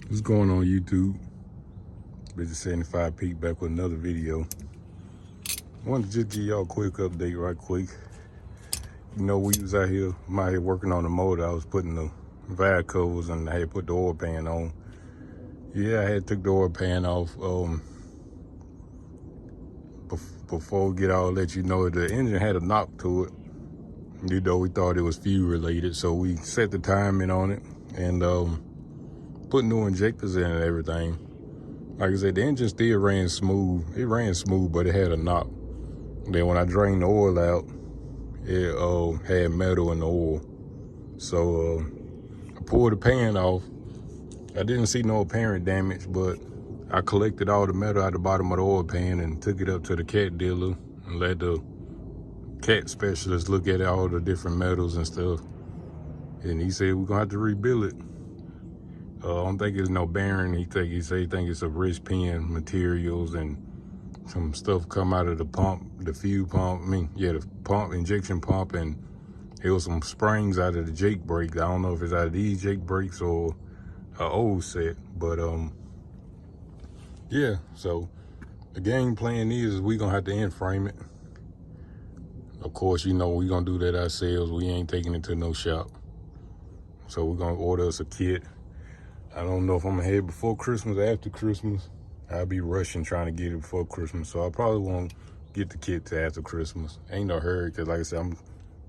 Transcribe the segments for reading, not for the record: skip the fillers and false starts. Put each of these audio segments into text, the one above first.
What's going on YouTube? Busy 75 Peak back with another video. I wanted to just give y'all a quick update right quick. You know, we was out here, I'm out here working on the motor. I was putting the valve covers and I had put the oil pan on. Yeah, I had took the oil pan off. Before we get all that, you know, the engine had a knock to it. You know, we thought it was fuel related, so we set the timing on it and put new injectors in and everything. Like I said, the engine still ran smooth. It ran smooth, but it had a knock. Then when I drained the oil out, it had metal in the oil. So I pulled the pan off. I didn't see no apparent damage, but I collected all the metal out the bottom of the oil pan and took it up to the cat dealer and let the cat specialist look at all the different metals and stuff. And he said we're gonna have to rebuild it. I don't think it's no bearing. He think it's a wrist pin materials and some stuff come out of the pump, the fuel pump. The pump, injection pump, and it was some springs out of the Jake brake. I don't know if it's out of these Jake brakes or an old set, but yeah. So the game plan is we gonna have to end frame it. Of course, you know we gonna do that ourselves. We ain't taking it to no shop. So we're gonna order us a kit. I don't know if I'm gonna head before Christmas or after Christmas. I'll be rushing trying to get it before Christmas, so I probably won't get the kit till after Christmas. Ain't no hurry, cause like I said, I'm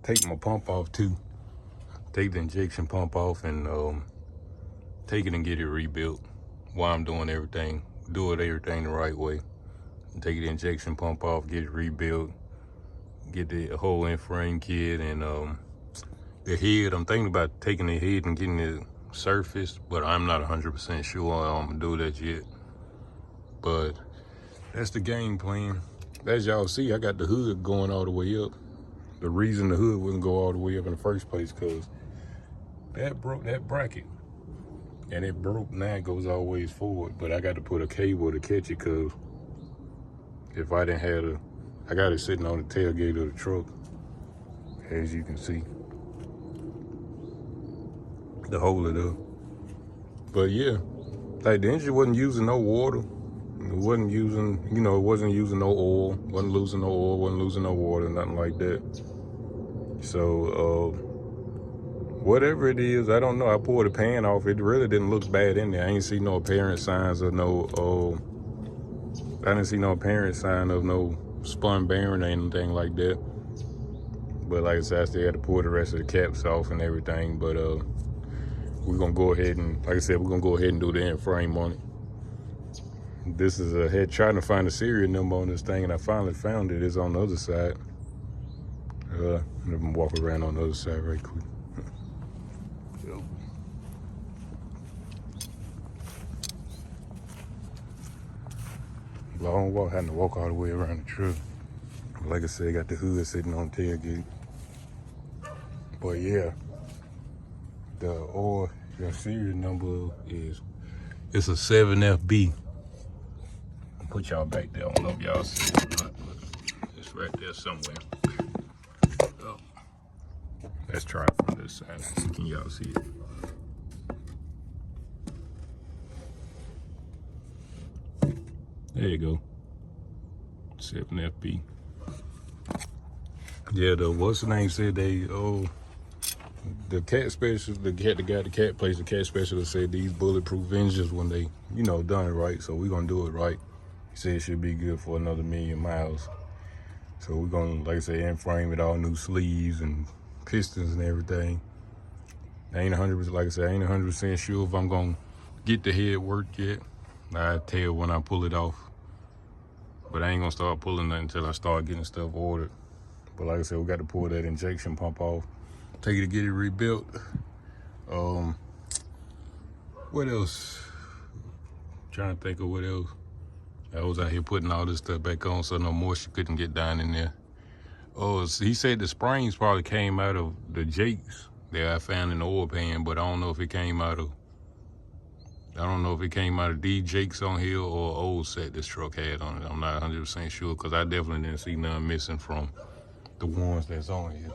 taking my pump off too. Take the injection pump off and take it and get it rebuilt while I'm doing everything. Do everything the right way. Take the injection pump off, get it rebuilt, get the whole in-frame kit and the head. I'm thinking about taking the head and getting it surfaced, but I'm not 100% sure I'm gonna do that yet. But that's the game plan. As y'all see, I got the hood going all the way up. The reason the hood wouldn't go all the way up in the first place, cause that broke that bracket. And it broke, now it goes all ways forward. But I got to put a cable to catch it, cause if I didn't have I got it sitting on the tailgate of the truck, as you can see, to hold it up. But yeah, like the engine wasn't using no water. It wasn't using, it wasn't using no oil, wasn't losing no oil, wasn't losing no water, nothing like that. So, whatever it is, I don't know. I pulled the pan off. It really didn't look bad in there. I ain't see no apparent signs of I didn't see no apparent sign of no spun bearing or anything like that. But like I said, I still had to pull the rest of the caps off and everything. But we're gonna go ahead and, like I said, we're gonna go ahead and do the end frame on it. This is a head trying to find a serial number on this thing, and I finally found it. It's on the other side. Let me walk around on the other side right quick. Long walk, having to walk all the way around the truck. Like I said, got the hood sitting on the tailgate. But yeah, the serial number is, it's a 7FB. Put y'all back there. I don't know if y'all see it or not, but it's right there somewhere. Oh. Let's try it from this side. Can y'all see it? There you go. 7FB. Yeah, what's the name said the cat specialist, the cat place, the cat specialist said these bulletproof engines when they, done it right. So we're gonna do it right. He said it should be good for another 1,000,000 miles. So we're gonna, like I say, end frame it, all new sleeves and pistons and everything. I ain't 100%, like I said, I ain't 100% sure if I'm gonna get the head worked yet. I'll tell when I pull it off. But I ain't gonna start pulling that until I start getting stuff ordered. But like I said, we got to pull that injection pump off, take it to get it rebuilt. What else? Trying to think of what else. I was out here putting all this stuff back on so no moisture couldn't get down in there. Oh, so he said the springs probably came out of the Jakes that I found in the oil pan, but I don't know if it came out of these Jakes on here or old set this truck had on it. I'm not 100% sure, because I definitely didn't see none missing from the ones that's on here.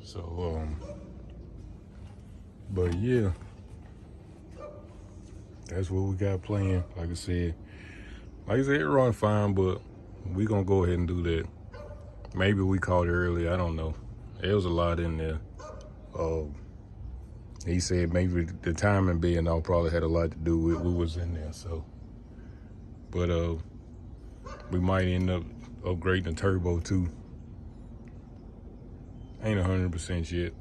So, but yeah, that's what we got planned. Like I said, it run fine, but we gonna go ahead and do that. Maybe we called it early. I don't know. There was a lot in there. He said maybe the timing being all probably had a lot to do with we was in there. So, but we might end up upgrading the turbo too. Ain't 100% yet.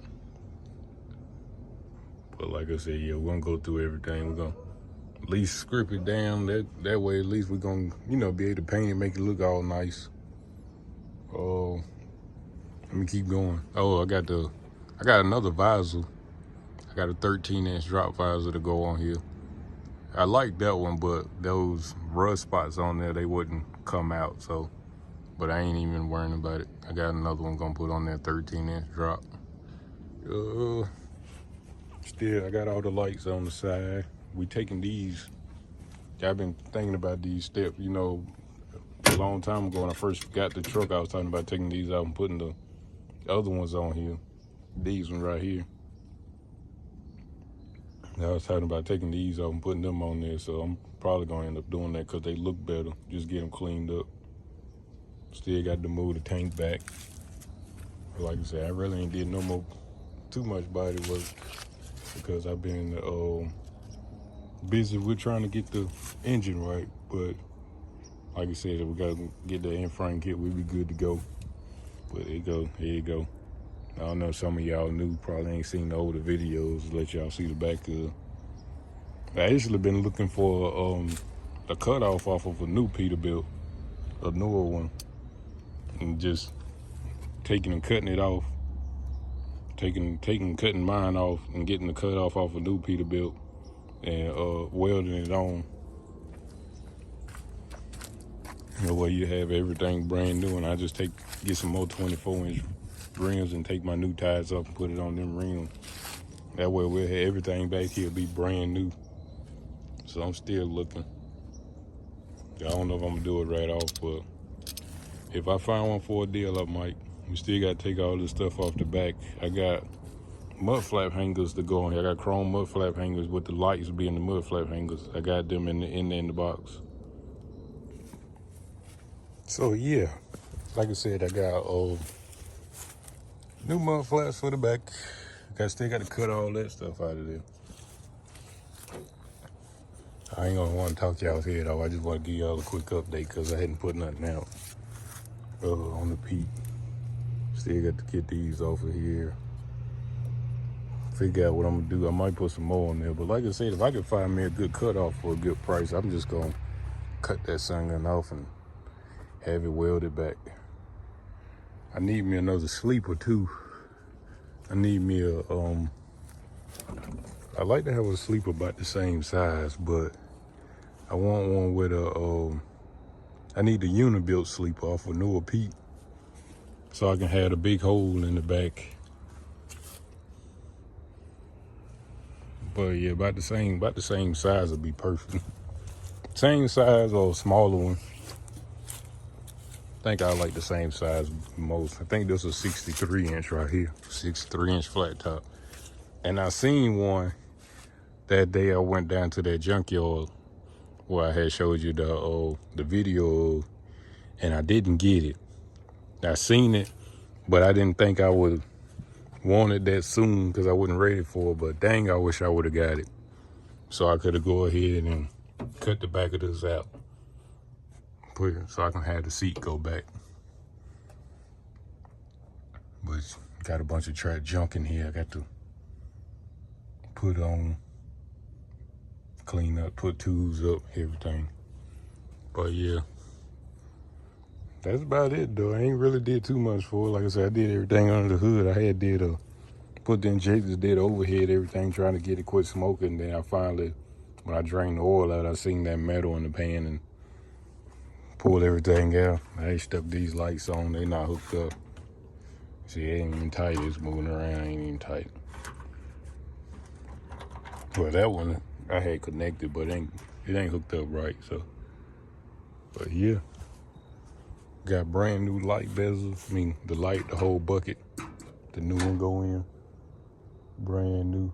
But like I said, yeah, we're gonna go through everything. We're gonna at least script it down. That way, at least we're gonna, be able to paint it, make it look all nice. Oh, let me keep going. Oh, I got another visor. I got a 13-inch drop visor to go on here. I like that one, but those rust spots on there, they wouldn't come out. So, but I ain't even worrying about it. I got another one gonna put on there, 13-inch drop. Still, I got all the lights on the side. We taking these. I've been thinking about these steps, a long time ago when I first got the truck. I was talking about taking these out and putting the other ones on here. These ones right here. I was talking about taking these out and putting them on there. So I'm probably gonna end up doing that because they look better. Just get them cleaned up. Still got to move the tank back. But like I said, I really ain't did too much body work because I've been busy with trying to get the engine right. But like I said, if we gotta get the end frame kit, we'll be good to go. But here you go. I don't know, some of y'all new probably ain't seen the older videos. Let y'all see the back of. I actually been looking for a cutoff off of a new Peterbilt, a newer one, and just taking and cutting it off, cutting mine off and getting the cutoff off a new Peterbilt and welding it on. Where you have everything brand new, and I just get some more 24-inch rims and take my new tires up and put it on them rims. That way we'll have everything back here be brand new. So I'm still looking. I don't know if I'm gonna do it right off, but if I find one for a deal, I might. We still gotta take all this stuff off the back. I got mud flap hangers to go on here. I got chrome mud flap hangers with the lights being the mud flap hangers. I got them in the box. So yeah, like I said, I got new mud flaps for the back. Still got to cut all that stuff out of there. I ain't gonna want to talk to y'all's head off. I just want to give y'all a quick update because I hadn't put nothing out on the peak. Still got to get these off of here. Figure out what I'm gonna do. I might put some more on there, but like I said, if I can find me a good cutoff for a good price, I'm just gonna cut that sun off and have it welded back. I need me another sleeper too. I need me I like to have a sleeper about the same size, but I want one with I need the Peterbilt sleeper off a newer Pete, so I can have a big hole in the back. But yeah, about the same size would be perfect. Same size or smaller one. I think I like the same size most. I think this is a 63-inch right here, 63-inch flat top. And I seen one that day. I went down to that junkyard where I had showed you the video, and I didn't get it. I seen it, but I didn't think I would want it that soon because I wasn't ready for it. But dang, I wish I would have got it, so I could have go ahead and cut the back of this out, put it so I can have the seat go back. But got a bunch of track junk in here. I got to put on, clean up, put tools up, everything. But yeah, that's about it though. I ain't really did too much for it. Like I said, I did everything under the hood. I had put the injectors, did overhead, everything, trying to get it quit smoking. Then I finally, when I drained the oil out, I seen that metal in the pan and pulled everything out. I stuck these lights on. They not hooked up. See, it ain't even tight. It's moving around. Ain't even tight. Well, that one I had connected, but it ain't hooked up right. So, but yeah, got brand new light bezels. I mean, the whole bucket. The new one go in, brand new.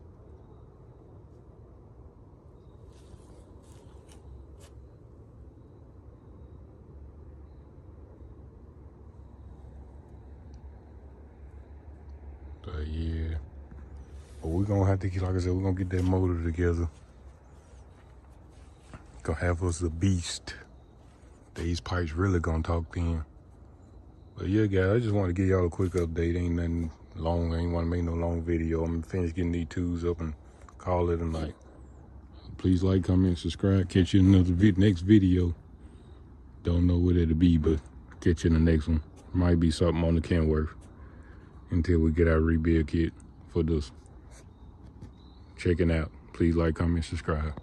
Yeah. But we're gonna have to get, like I said, we're gonna get that motor together. Gonna have us a beast. These pipes really gonna talk then. But yeah, guys, I just want to give y'all a quick update. Ain't nothing long. I ain't want to make no long video. I'm finished getting these tools up and call it a night. Please like, comment, subscribe. Catch you in another next video. Don't know what it'll be, but catch you in the next one. Might be something on the Kenworth until we get our rebuild kit for this. Checking out. Please like, comment, subscribe.